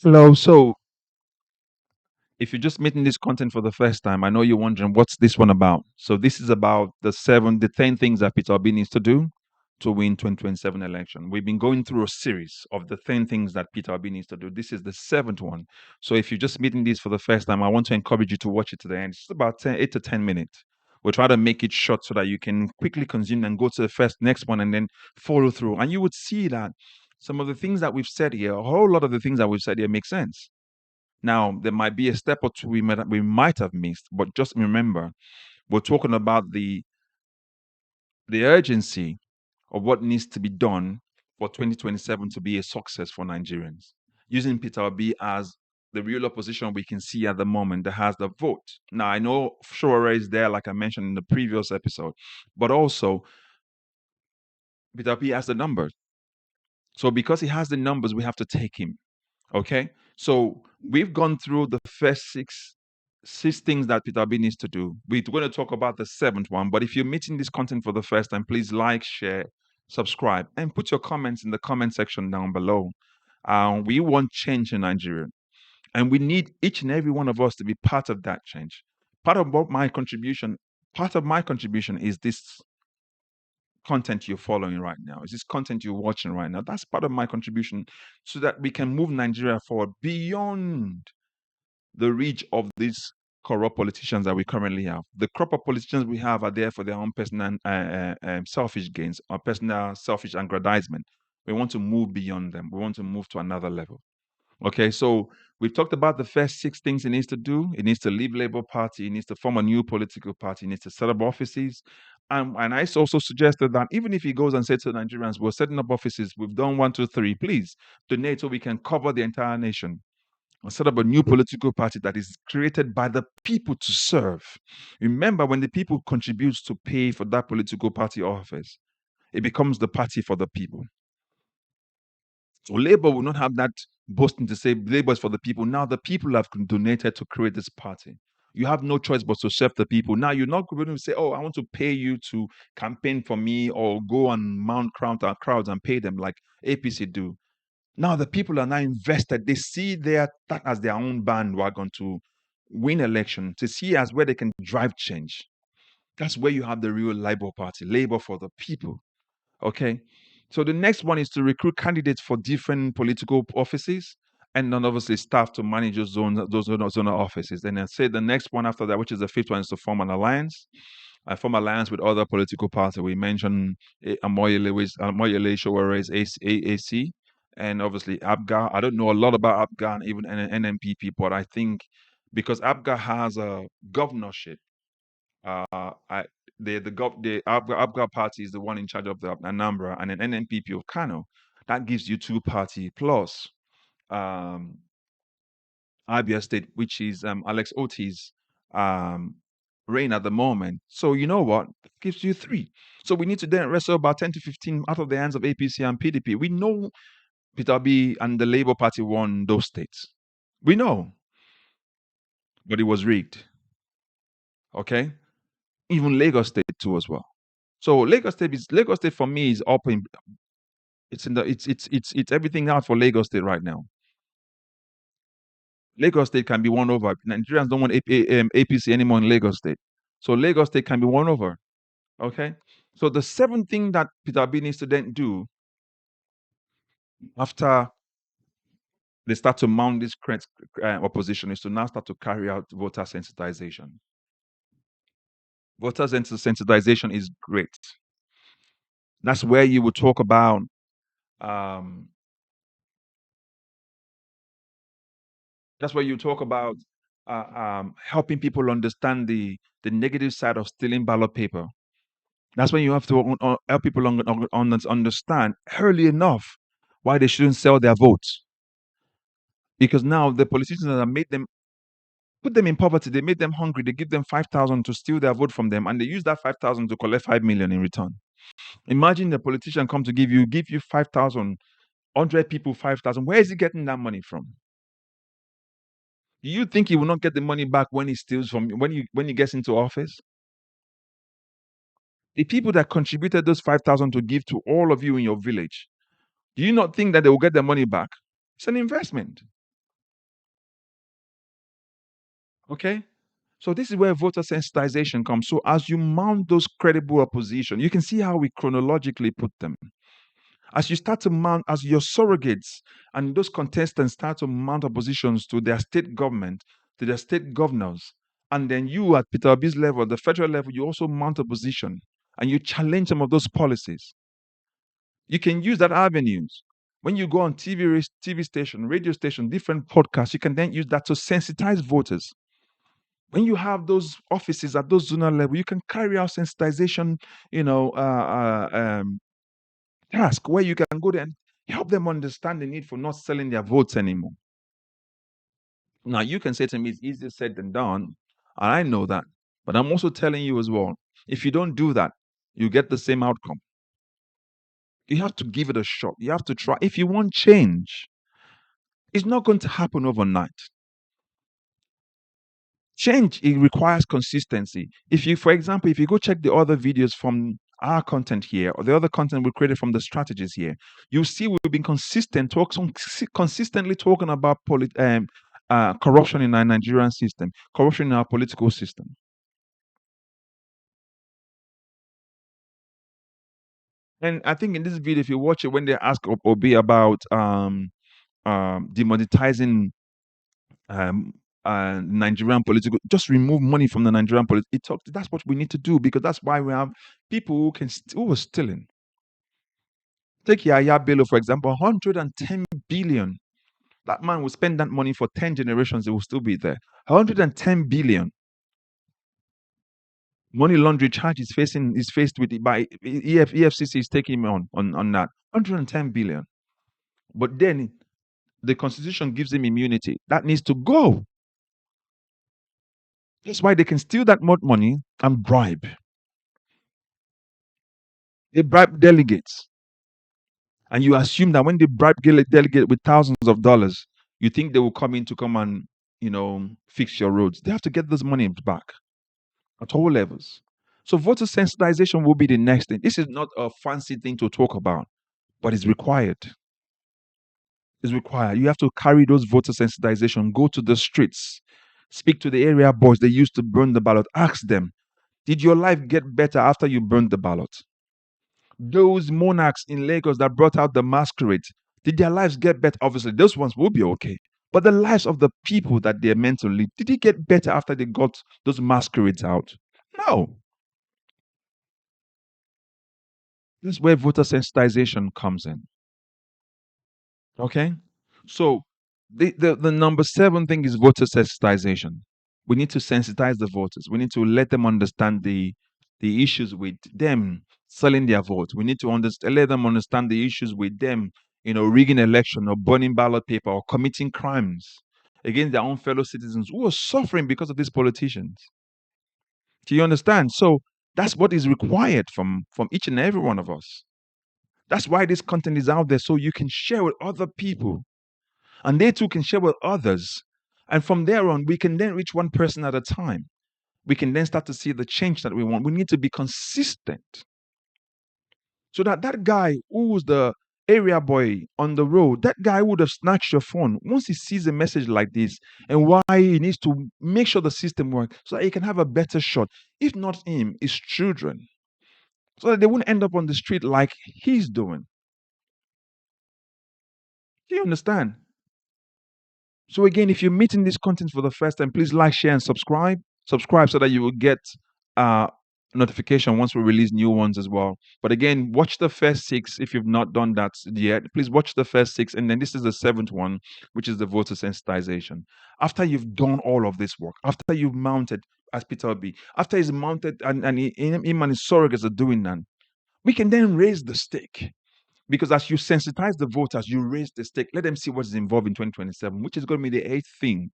Hello. So, if you're just meeting this content for the first time, I know you're wondering what's this one about. So, this is about the 10 things that Peter Obi needs to do to win 2027 election. We've been going through a series of the 10 things that Peter Obi needs to do. This is the seventh one. So, if you're just meeting this for the first time, I want to encourage you to watch it to the end. It's about 8 to 10 minutes. We'll try to make it short so that you can quickly consume and go to the next one and then follow through. And you would see that some of the things that we've said here, a whole lot of the things that we've said here make sense. Now, there might be a step or two we might have missed, but just remember, we're talking about the urgency of what needs to be done for 2027 to be a success for Nigerians. Using Peter Obi as the real opposition we can see at the moment that has the vote. Now, I know Sowore is there, like I mentioned in the previous episode, but also Peter Obi has the numbers. So because he has the numbers, we have to take him. Okay, so we've gone through the first six things that Peter B needs to do. We're going to talk about the seventh one, but if you're meeting this content for the first time, please like, share, subscribe, and put your comments in the comment section down below. We want change in Nigeria, and we need each and every one of us to be part of that change. Part of my contribution is this content you're following right now? Is this content you're watching right now? That's part of my contribution so that we can move Nigeria forward beyond the reach of these corrupt politicians that we currently have. The corrupt politicians we have are there for their own personal selfish gains or personal selfish aggrandizement. We want to move beyond them. We want to move to another level. Okay, so we've talked about the first six things he needs to do. He needs to leave Labour Party. He needs to form a new political party. He needs to set up offices. And I also suggested that even if he goes and says to Nigerians, we're setting up offices, we've done one, two, three, please donate so we can cover the entire nation and set up a new political party that is created by the people to serve. Remember, when the people contribute to pay for that political party office, it becomes the party for the people. So Labour will not have that boasting to say Labour is for the people. Now the people have donated to create this party. You have no choice but to serve the people. Now you're not going to say, "Oh, I want to pay you to campaign for me," or go and mount crowds and pay them like APC do. Now the people are now invested. They see that as their own bandwagon to win election, to see as where they can drive change. That's where you have the real Labour Party, Labour for the people. Okay. So the next one is to recruit candidates for different political offices and then obviously staff to manage those zonal offices. And then say the next one after that, which is the fifth one, is to form an alliance. Form alliance with other political parties. We mentioned Amoyele Showere's AAC and obviously ABGA. I don't know a lot about ABGA and even NMPP, but I think because ABGA has a governorship, I the Abga party is the one in charge of the Anambra, and an NNPP of Kano. That gives you two party plus um, Abia State, which is Alex Otis' um, reign at the moment. So you know what? It gives you three. So we need to then wrestle about 10 to 15 out of the hands of APC and PDP. We know Peter B and the Labour Party won those states. We know, but it was rigged. Okay, even Lagos State too as well. So Lagos State for me is up in it's in the it's everything out for Lagos State right now. Lagos State can be won over. Nigerians don't want APC anymore in Lagos State. So Lagos State can be won over. Okay. So the seventh thing that Peter B needs to then do after they start to mount this opposition is to now start to carry out voter sensitization. Voter sensitization is great. That's where you will talk about um, that's where you talk about helping people understand the negative side of stealing ballot paper. That's when you have to help people understand early enough why they shouldn't sell their votes. Because now the politicians have made them put them in poverty. They made them hungry. They give them 5,000 to steal their vote from them, and they use that 5,000 to collect 5 million in return. Imagine the politician come to give you 5,000, 100 people 5,000. Where is he getting that money from? Do you think he will not get the money back when he steals from when he gets into office? The people that contributed those 5,000 to give to all of you in your village, do you not think that they will get their money back? It's an investment. Okay? So this is where voter sensitization comes. So as you mount those credible opposition, you can see how we chronologically put them. As you start to mount, as your surrogates and those contestants start to mount oppositions to their state government, to their state governors, and then you at Peter Obi's level, the federal level, you also mount opposition and you challenge some of those policies. You can use that avenues. When you go on TV station, radio station, different podcasts, you can then use that to sensitize voters. When you have those offices at those zonal level, you can carry out sensitization, you know, task where you can go there and help them understand the need for not selling their votes anymore. Now, you can say to me, it's easier said than done. And I know that. But I'm also telling you as well, if you don't do that, you get the same outcome. You have to give it a shot. You have to try. If you want change, it's not going to happen overnight. Change, it requires consistency. If you, for example, if you go check the other videos from our content here or the other content we created from the strategies here, you see we've been consistently talking about corruption in our Nigerian system, corruption in our political system. And I think in this video, if you watch it, when they ask Obi about demonetizing um, Nigerian political, just remove money from the Nigerian political. It talks. That's what we need to do because that's why we have people who who were stealing. Take Yaya Bello for example, 110 billion. That man will spend that money for 10 generations. It will still be there. 110 billion. Money laundering charge is faced with it by EFCC is taking him on that 110 billion. But then the constitution gives him immunity. That needs to go. That's why they can steal that money and bribe. They bribe delegates. And you assume that when they bribe delegate with thousands of dollars, you think they will come in to come and, fix your roads. They have to get those money back at all levels. So voter sensitization will be the next thing. This is not a fancy thing to talk about, but it's required. It's required. You have to carry those voter sensitization, go to the streets, speak to the area boys they used to burn the ballot. Ask them, did your life get better after you burned the ballot? Those monarchs in Lagos that brought out the masquerade, did their lives get better? Obviously, those ones will be okay. But the lives of the people that they're meant to live, did it get better after they got those masquerades out? No. This is where voter sensitization comes in. Okay? So the number 7 thing is voter sensitization. We need to sensitize the voters. We need to let them understand the issues with them selling their vote. We need to let them understand the issues with them, rigging election or burning ballot paper or committing crimes against their own fellow citizens who are suffering because of these politicians. Do you understand? So that's what is required from each and every one of us. That's why this content is out there so you can share with other people and they too can share with others. And from there on, we can then reach one person at a time. We can then start to see the change that we want. We need to be consistent so that that guy who was the area boy on the road, that guy would have snatched your phone once he sees a message like this and why he needs to make sure the system works so that he can have a better shot. If not him, his children, so that they wouldn't end up on the street like he's doing. Do you understand? So again, if you're meeting this content for the first time, please like, share, and subscribe. Subscribe so that you will get uh notification once we release new ones as well. But again, watch the first 6 if you've not done that yet. Please watch the first 6, and then this is the 7th one, which is the voter sensitization. After you've done all of this work, after you've mounted as Peter Obi, after he's mounted and him and his surrogates are doing that, we can then raise the stake. Because as you sensitize the voters, you raise the stake. Let them see what is involved in 2027, which is going to be the 8th thing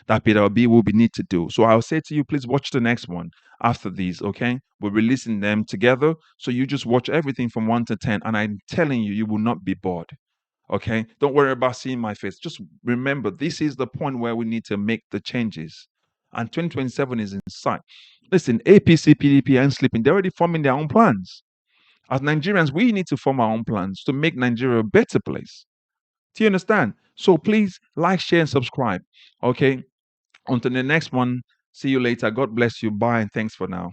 that Peter Obi will be need to do. So I'll say to you, please watch the next one after these, okay? We're releasing them together. So you just watch everything from 1 to 10. And I'm telling you, you will not be bored. Okay? Don't worry about seeing my face. Just remember, this is the point where we need to make the changes. And 2027 is in sight. Listen, APC, PDP ain't sleeping. They're already forming their own plans. As Nigerians, we need to form our own plans to make Nigeria a better place. Do you understand? So please like, share, and subscribe. Okay. On to the next one. See you later. God bless you. Bye and thanks for now.